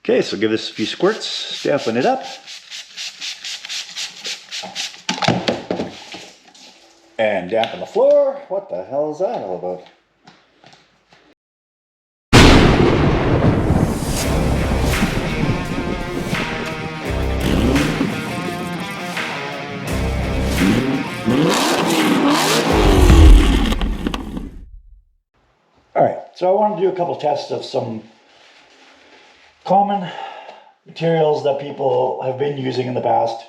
Okay, so give this a few squirts, dampen it up. And dampen the floor. What the hell is that all about? Alright, so I want to do a couple tests of some common materials that people have been using in the past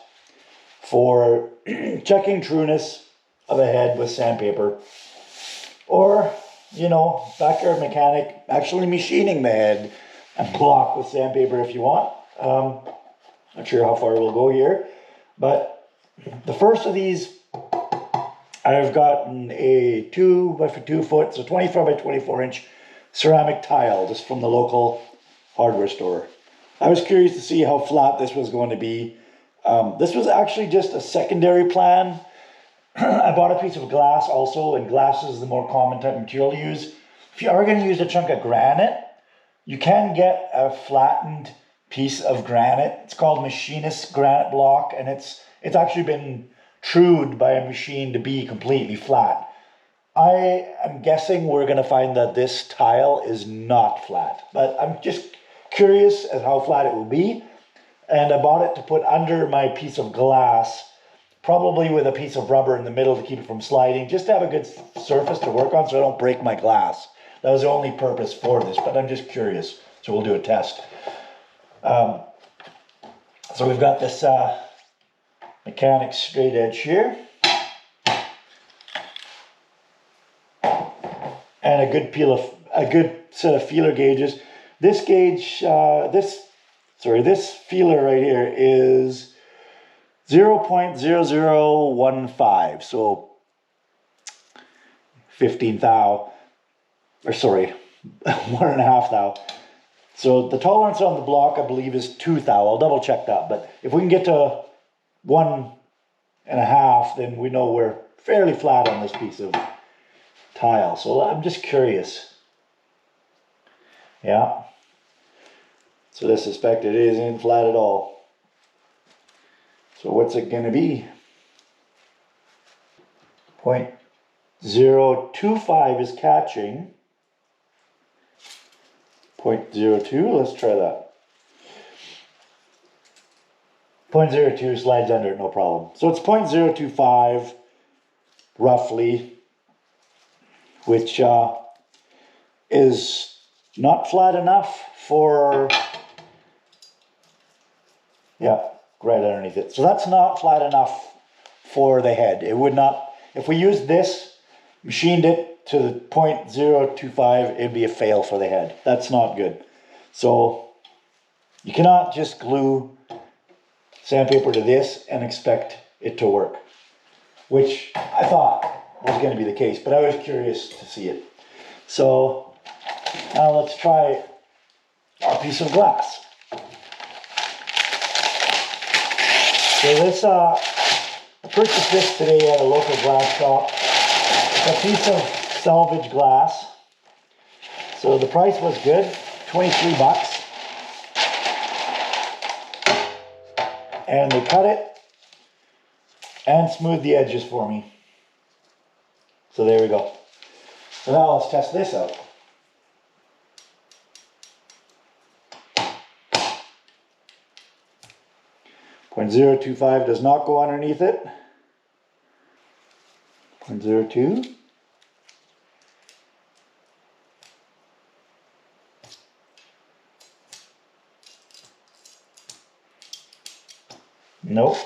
for checking trueness of a head with sandpaper, or, you know, backyard mechanic actually machining the head and block with sandpaper if you want. Not sure how far we'll go here, but the first of these, I've gotten a 2 by 2 foot, so 24 by 24 inch ceramic tile just from the local hardware store. I was curious to see how flat this was going to be. This was actually just a secondary plan. I bought a piece of glass also, and glass is the more common type of material to use. If you are going to use a chunk of granite, you can get a flattened piece of granite. It's called machinist granite block, and it's actually been trued by a machine to be completely flat. I am guessing we're going to find that this tile is not flat, but I'm just curious as how flat it will be. And I bought it to put under my piece of glass, probably with a piece of rubber in the middle to keep it from sliding, just to have a good surface to work on so I don't break my glass. That was the only purpose for this, but I'm just curious, so we'll do a test. So we've got this mechanics straight edge here, and a good set of feeler gauges. This gauge, this feeler right here is 0.0015, so 15 thou, or sorry, 1.5 thou. So the tolerance on the block, I believe, is 2 thou. I'll double check that, but if we can get to 1.5, then we know we're fairly flat on this piece of tile. So I'm just curious. Yeah. So I suspect it isn't flat at all. So what's it going to be? 0.025 is catching. 0.02, let's try that. 0.02 slides under it, no problem. So it's 0.025 roughly, which is not flat enough for, yeah, right underneath it. So that's not flat enough for the head. It would not, if we used this, machined it to the 0.025, it'd be a fail for the head. That's not good. So you cannot just glue sandpaper to this and expect it to work, which I thought was going to be the case, but I was curious to see it. So now let's try our piece of glass. So this, I purchased this today at a local glass shop. A piece of salvage glass. So the price was good, 23 bucks. And they cut it and smoothed the edges for me. So there we go. So now let's test this out. .025 does not go underneath it. 0.02. Nope.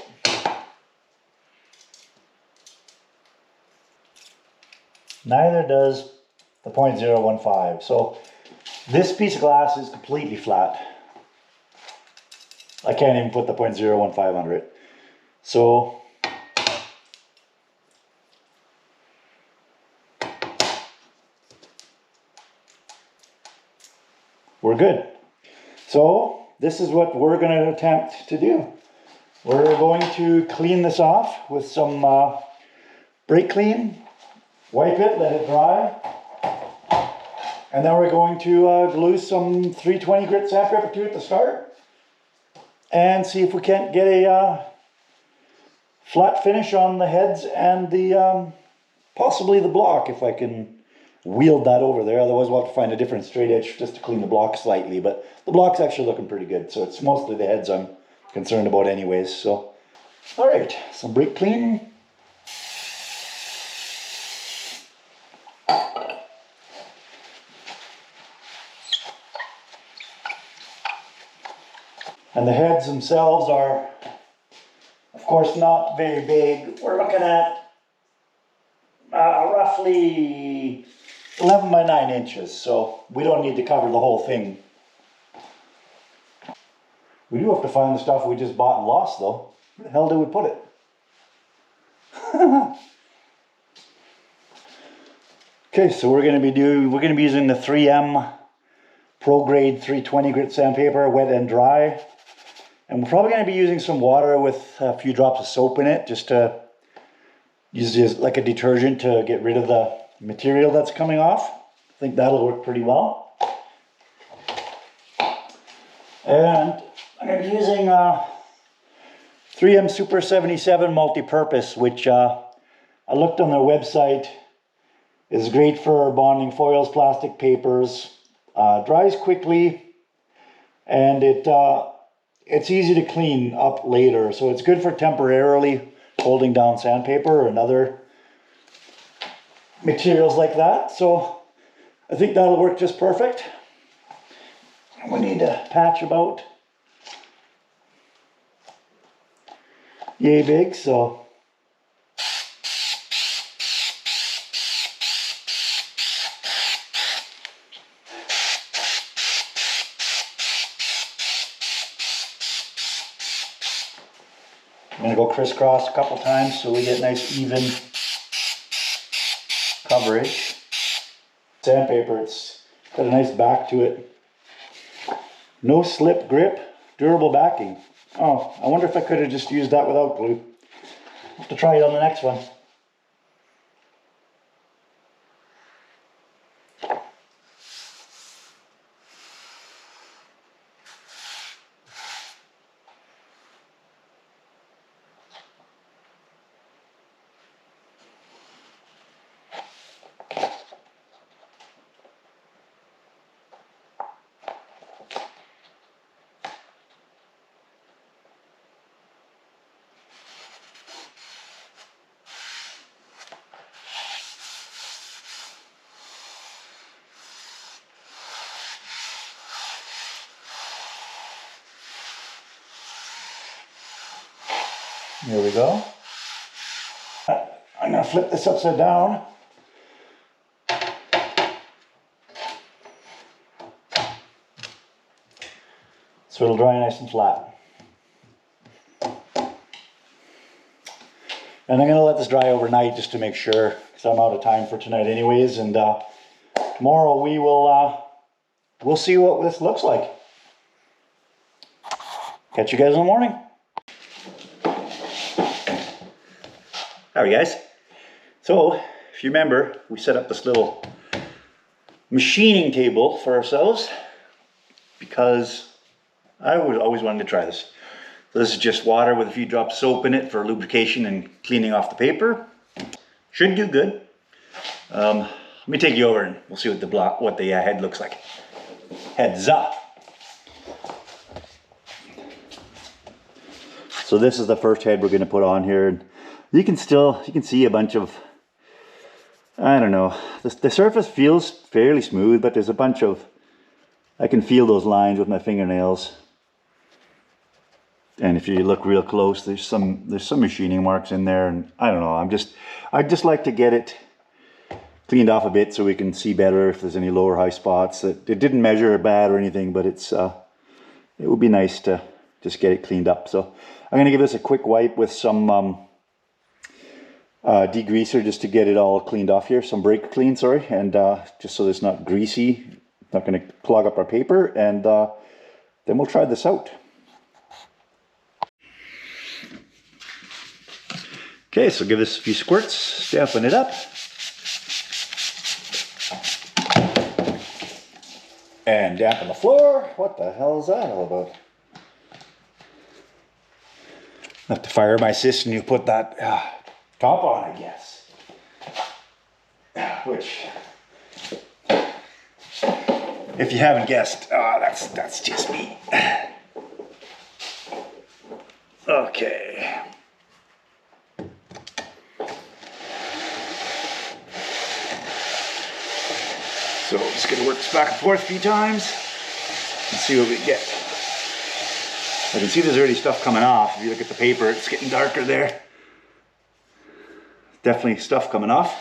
Neither does the 0.015. So this piece of glass is completely flat. I can't even put the 0.015 under it. So we're good. So this is what we're going to attempt to do. We're going to clean this off with some brake clean, wipe it, let it dry, And then we're going to glue some 320 grit sandpaper to it to start. And see if we can't get a flat finish on the heads and the possibly the block, if I can wield that over there. Otherwise we'll have to find a different straight edge just to clean the block slightly. But the block's actually looking pretty good. So it's mostly the heads I'm concerned about anyways. So, alright, some brake clean. And the heads themselves are, of course, not very big. We're looking at roughly 11 by 9 inches, so we don't need to cover the whole thing. We do have to find the stuff we just bought and lost, though. Where the hell did we put it? Okay, so we're going to be using the 3M Pro Grade 320 grit sandpaper, wet and dry. And we're probably going to be using some water with a few drops of soap in it, just to use it as like a detergent to get rid of the material that's coming off. I think that'll work pretty well. And I'm going to be using 3M Super 77 multi-purpose, which I looked on their website. Is great for bonding foils, plastic papers, dries quickly, and it's easy to clean up later. So it's good for temporarily holding down sandpaper and other materials like that. So I think that'll work just perfect. We need a patch about yay big, so I'm going to go crisscross a couple times so we get nice even coverage. Sandpaper, it's got a nice back to it. No slip grip, durable backing. Oh, I wonder if I could have just used that without glue. I'll have to try it on the next one. There we go. I'm going to flip this upside down. So it'll dry nice and flat. And I'm going to let this dry overnight just to make sure, because I'm out of time for tonight anyways. And tomorrow we will we'll see what this looks like. Catch you guys in the morning. Alright guys, so if you remember, we set up this little machining table for ourselves because I always wanted to try this. So this is just water with a few drops of soap in it for lubrication and cleaning off the paper. Should do good. Let me take you over and we'll see what the head looks like. Heads up. So this is the first head we're going to put on here. You can see a bunch of, I don't know, the surface feels fairly smooth, but there's a bunch of, I can feel those lines with my fingernails. And if you look real close, there's some machining marks in there, and I don't know, I'd just like to get it cleaned off a bit so we can see better if there's any lower high spots. It didn't measure bad or anything, but it would be nice to just get it cleaned up. So I'm going to give this a quick wipe with some degreaser just to get it all cleaned off here, some brake clean, sorry, and just so it's not greasy, not going to clog up our paper, and then we'll try this out. Okay, so give this a few squirts, dampen it up. and dampen the floor. What the hell is that all about? I have to fire my sis and you put that top on, I guess. Which, if you haven't guessed, that's just me. Okay. So just gonna work this back and forth a few times and see what we get. I can see there's already stuff coming off. If you look at the paper, it's getting darker there. Definitely stuff coming off.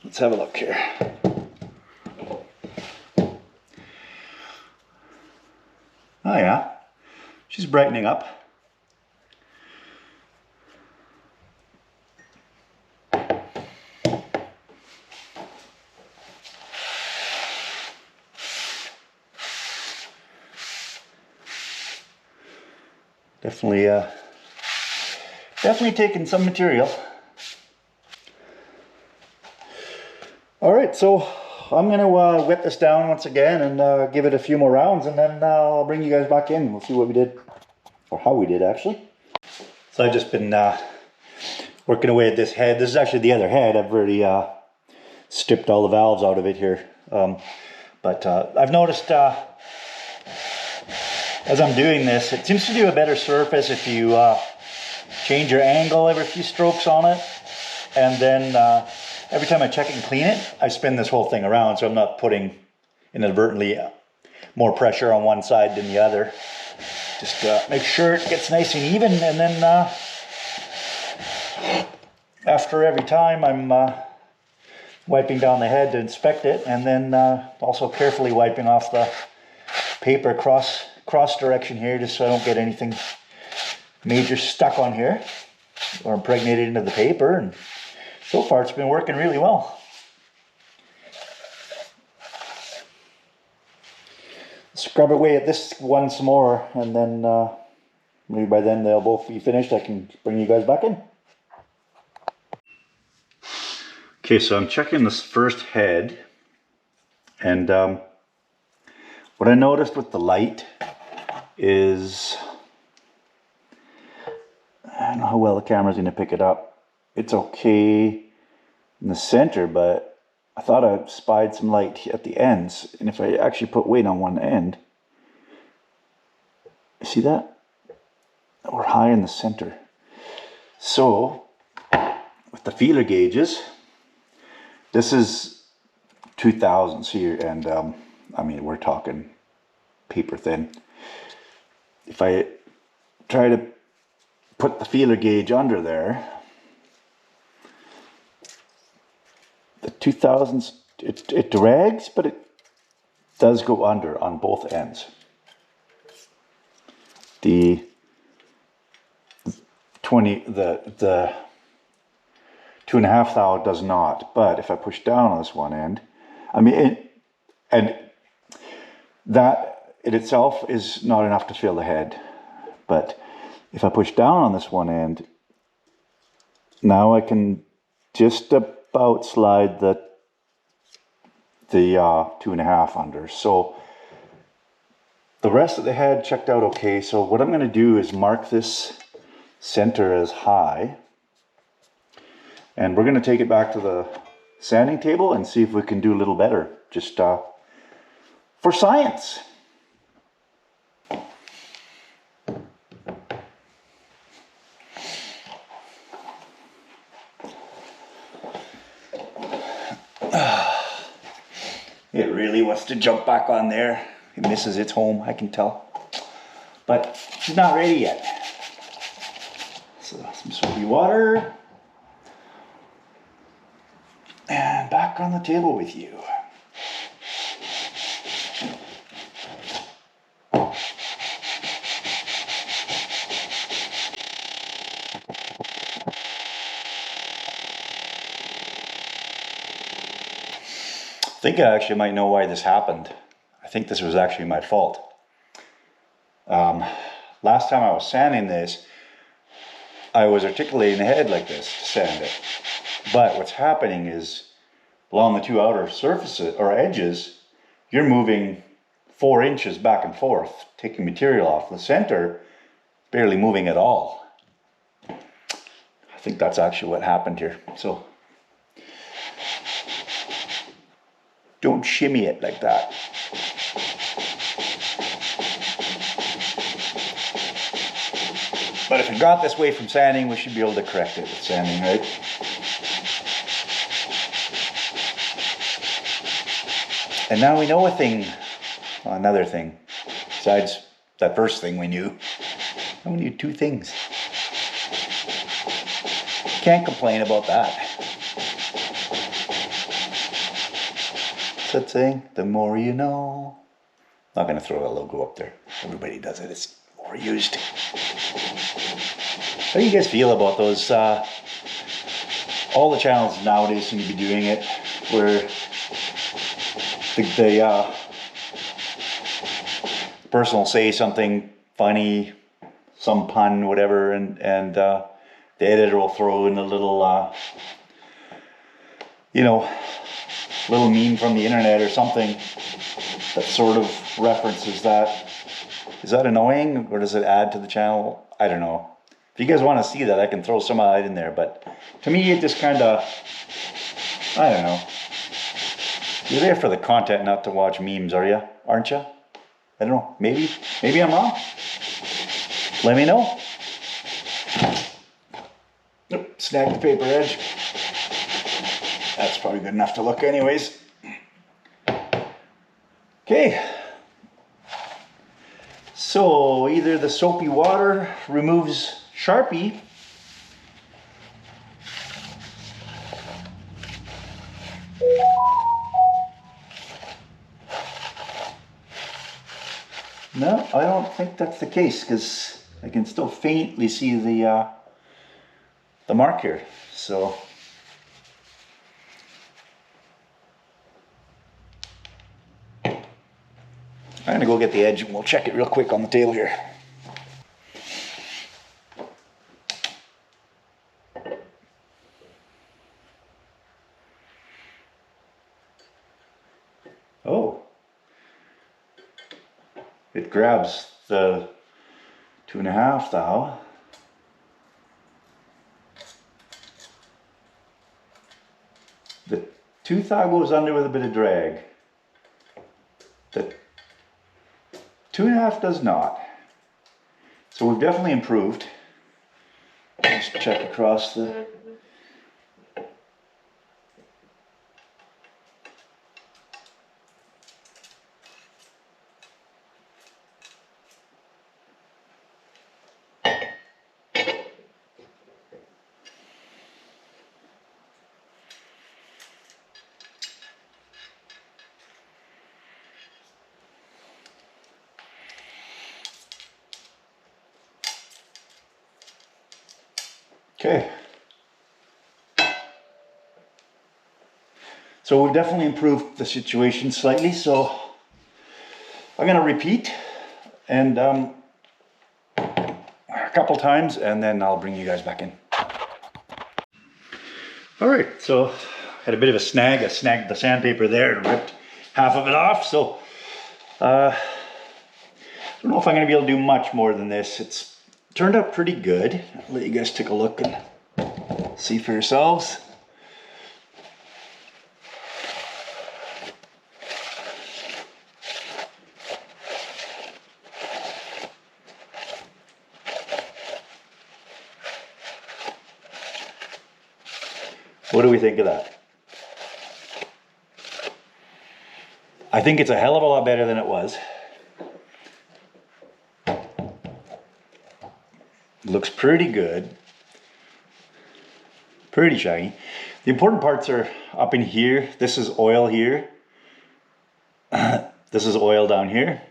Let's have a look here. Oh yeah, she's brightening up. Definitely taking some material. All right, so I'm gonna wet this down once again and give it a few more rounds, and then I'll bring you guys back in. We'll see what we did, or how we did actually. So I've just been working away at this head. This is actually the other head. I've already stripped all the valves out of it here. But I've noticed as I'm doing this, it seems to do a better surface if you change your angle every few strokes on it. And then every time I check and clean it, I spin this whole thing around so I'm not putting inadvertently more pressure on one side than the other. Just make sure it gets nice and even, and then after every time I'm wiping down the head to inspect it, and then also carefully wiping off the paper cross direction here, just so I don't get anything major stuck on here or impregnated into the paper. And so far it's been working really well. Scrub away at this one some more, and then maybe by then they'll both be finished. I can bring you guys back in. Okay, so I'm checking this first head, and what I noticed with the light is, I don't know how well the camera's going to pick it up. It's okay in the center, but I thought I spied some light at the ends, and if I actually put weight on one end, see that? We're high in the center. So, with the feeler gauges, this is 2000s here, and I mean, we're talking paper thin. If I try to put the feeler gauge under there, the 2000s, it drags, but it does go under on both ends. The 2.5 thou does not, but if I push down on this one end, I mean, and that in itself is not enough to fill the head, but if I push down on this one end, now I can just about slide the 2.5 under. So the rest of the head checked out okay. So what I'm going to do is mark this center as high, and we're going to take it back to the sanding table and see if we can do a little better, just for science. It really wants to jump back on there. It misses its home, I can tell. But she's not ready yet. So some soapy water. And back on the table with you. I think I actually might know why this happened. I think this was actually my fault. Last time I was sanding this, I was articulating the head like this to sand it. But what's happening is along the two outer surfaces or edges, you're moving 4 inches back and forth, taking material off. The center, barely moving at all. I think that's actually what happened here. So don't shimmy it like that. But if it got this way from sanding, we should be able to correct it with sanding, right? And now we know another thing, besides that first thing we knew. Now we knew 2 things. Can't complain about that. What's that saying? The more you know. Not going to throw a logo up there. Everybody does it. It's overused. How do you guys feel about those? All the channels nowadays seem to be doing it, where the person will say something funny, some pun, whatever, and the editor will throw in a little, little meme from the internet or something that sort of references that. Is that annoying, or does it add to the channel? I don't know. If you guys want to see that, I can throw some of that in there, but to me it just kind of, I don't know. You're there for the content, not to watch memes, aren't you? I don't know, maybe I'm wrong. Let me know. Nope, snag the paper edge. That's probably good enough to look anyways. Okay. So either the soapy water removes Sharpie, no, I don't think that's the case, because I can still faintly see the mark here. So I'm gonna go get the edge and we'll check it real quick on the table here. Oh, it grabs the 2.5 thou. The 2 thou goes under with a bit of drag. The 2.5 does not. So we've definitely improved. Let's check across the... Okay. So we've definitely improved the situation slightly, so I'm going to repeat and a couple times, and then I'll bring you guys back in. All right, so had a bit of a snag. I snagged the sandpaper there and ripped half of it off, so I don't know if I'm going to be able to do much more than this. It's turned out pretty good. I'll let you guys take a look and see for yourselves. What do we think of that? I think it's a hell of a lot better than it was. Looks pretty good. Pretty shiny. The important parts are up in here. This is oil here. This is oil down here.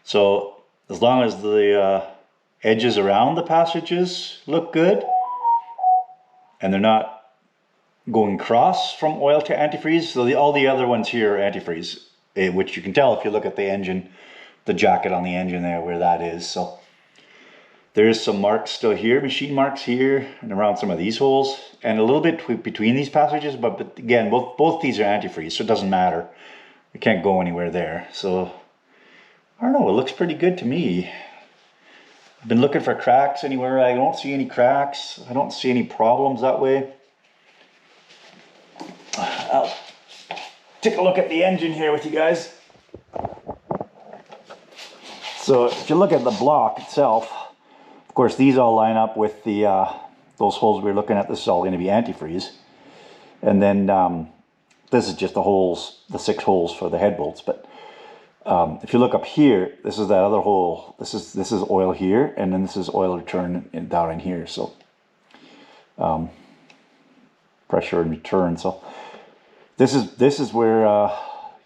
So as long as the edges around the passages look good and they're not going cross from oil to antifreeze, so all the other ones here are antifreeze, which you can tell if you look at the engine, the jacket on the engine there, where that is. So There's some marks still here, machine marks here and around some of these holes, and a little bit between these passages, but again, both these are antifreeze, so it doesn't matter. We can't go anywhere there. So, I don't know, it looks pretty good to me. I've been looking for cracks anywhere. I don't see any cracks. I don't see any problems that way. I'll take a look at the engine here with you guys. So if you look at the block itself, of course these all line up with the those holes we were looking at. This is all going to be antifreeze, and then this is just the holes, the 6 holes for the head bolts. But if you look up here, this is that other hole. This is oil here, and then this is oil return down in here. So pressure and return. So this is where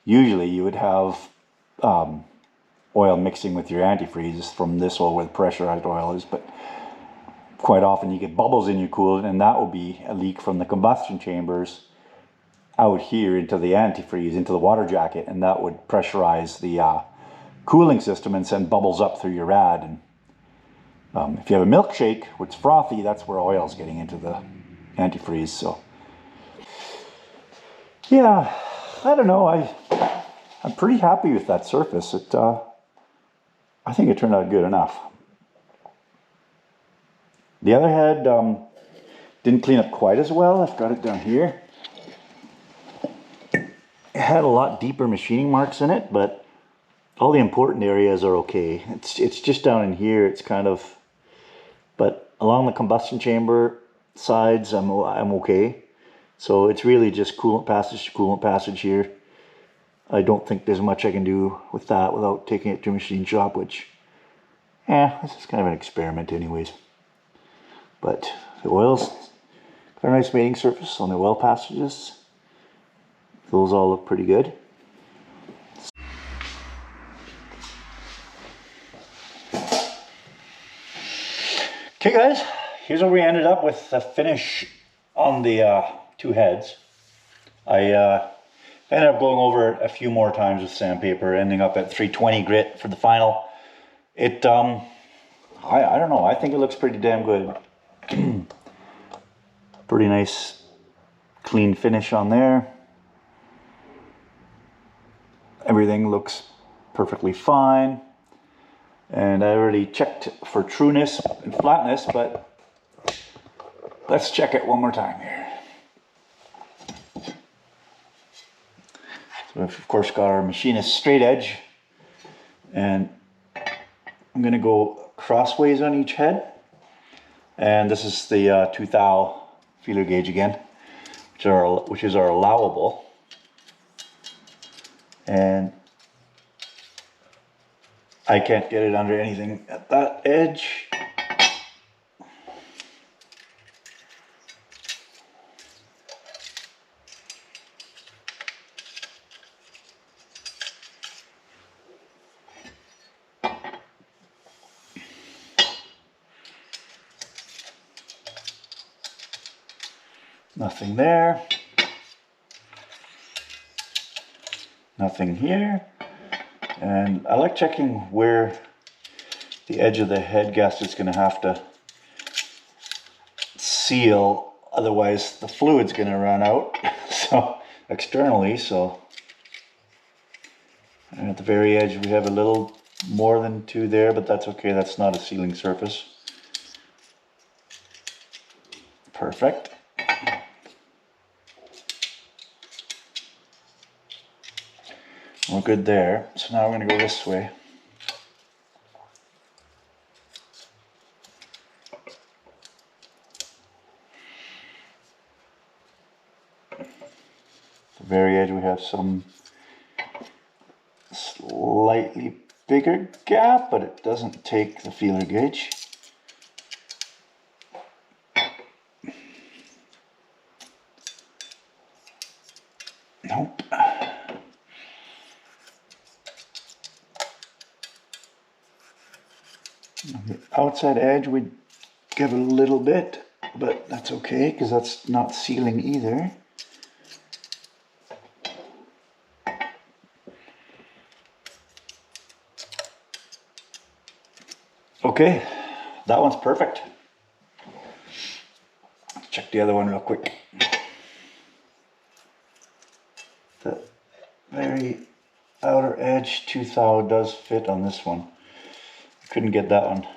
usually you would have oil mixing with your antifreeze from this hole where the pressurized oil is. But quite often you get bubbles in your coolant, and that will be a leak from the combustion chambers out here into the antifreeze, into the water jacket, and that would pressurize the cooling system and send bubbles up through your rad. And if you have a milkshake, which is frothy, that's where oil is getting into the antifreeze. So yeah, I don't know. I'm pretty happy with that surface. I think it turned out good enough. The other head didn't clean up quite as well. I've got it down here. It had a lot deeper machining marks in it, but all the important areas are okay. It's just down in here. It's kind of, but along the combustion chamber sides, I'm okay. So it's really just coolant passage to coolant passage here. I don't think there's much I can do with that without taking it to a machine shop, which, this is kind of an experiment anyways. But the oil's got a nice mating surface on the oil passages. Those all look pretty good. Okay guys, here's where we ended up with the finish on the 2 heads. I ended up going over a few more times with sandpaper, ending up at 320 grit for the final. It, I don't know, I think it looks pretty damn good. Pretty nice clean finish on there. Everything looks perfectly fine. And I already checked for trueness and flatness, but let's check it one more time here. So we've of course got our machinist straight edge, and I'm going to go crossways on each head. And this is the 2 thou feeler gauge again, which is our allowable. And I can't get it under anything at that edge. Nothing there. Nothing here. And I like checking where the edge of the head gasket is going to have to seal, otherwise the fluid's going to run out. So externally, so and at the very edge we have a little more than 2 there, but that's okay. That's not a sealing surface. Perfect. We're good there. So now we're going to go this way. The very edge we have some slightly bigger gap, but it doesn't take the feeler gauge. Nope. On the outside edge we give a little bit, but that's okay because that's not sealing either. Okay, that one's perfect. Let's check the other one real quick. The very outer edge 2 thou does fit on this one. Couldn't get that one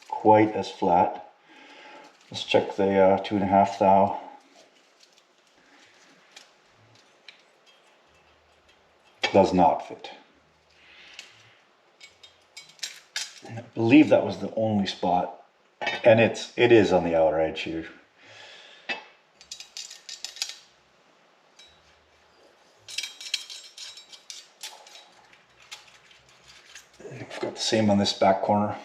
quite as flat. Let's check the 2.5 thou. Does not fit. I believe that was the only spot, and it is on the outer edge here. I've got the same on this back corner.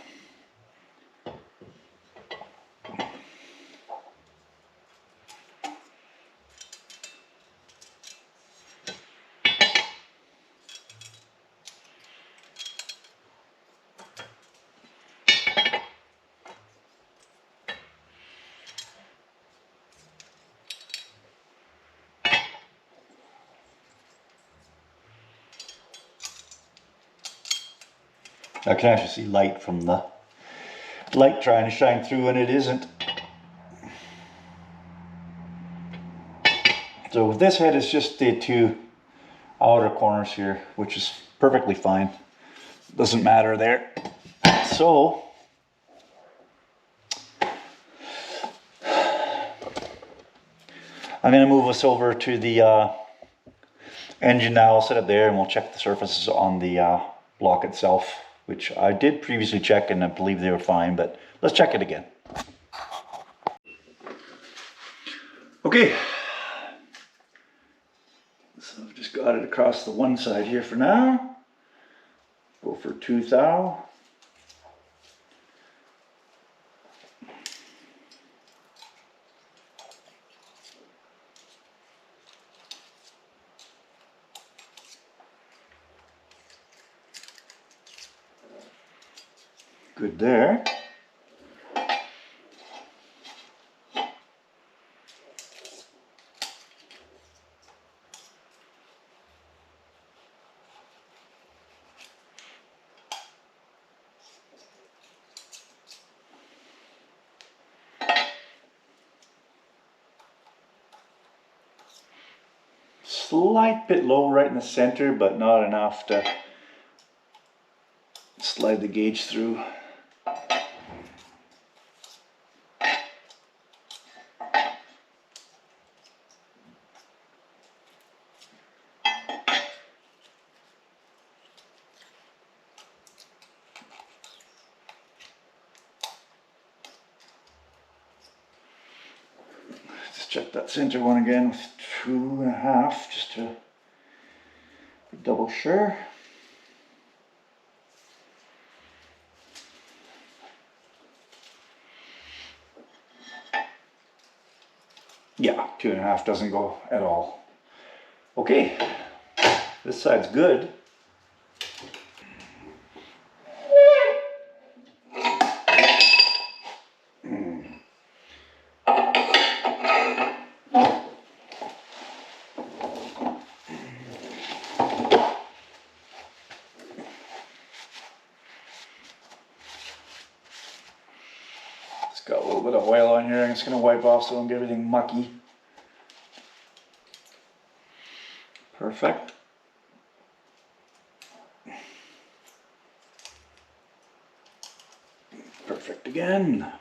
I can actually see light from the light trying to shine through, and it isn't. So this head is just the 2 outer corners here, which is perfectly fine. Doesn't matter there. So I'm going to move us over to the engine now. I'll set it there and we'll check the surfaces on the block itself, which I did previously check and I believe they were fine, but let's check it again. Okay, so I've just got it across the one side here for now. Go for 2 thou. Good there. Slight bit low right in the center, but not enough to slide the gauge through. Let's check that center one again with 2.5 just to be double sure. Yeah, 2.5 doesn't go at all. Okay, this side's good. It's got a little bit of oil on here. I'm just going to wipe off so I don't get everything mucky. Perfect. Perfect again.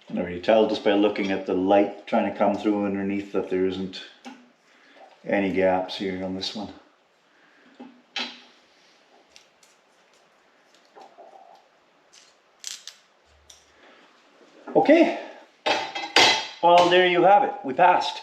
I can already tell just by looking at the light trying to come through underneath that there isn't any gaps here on this one. Okay, well there you have it, we passed.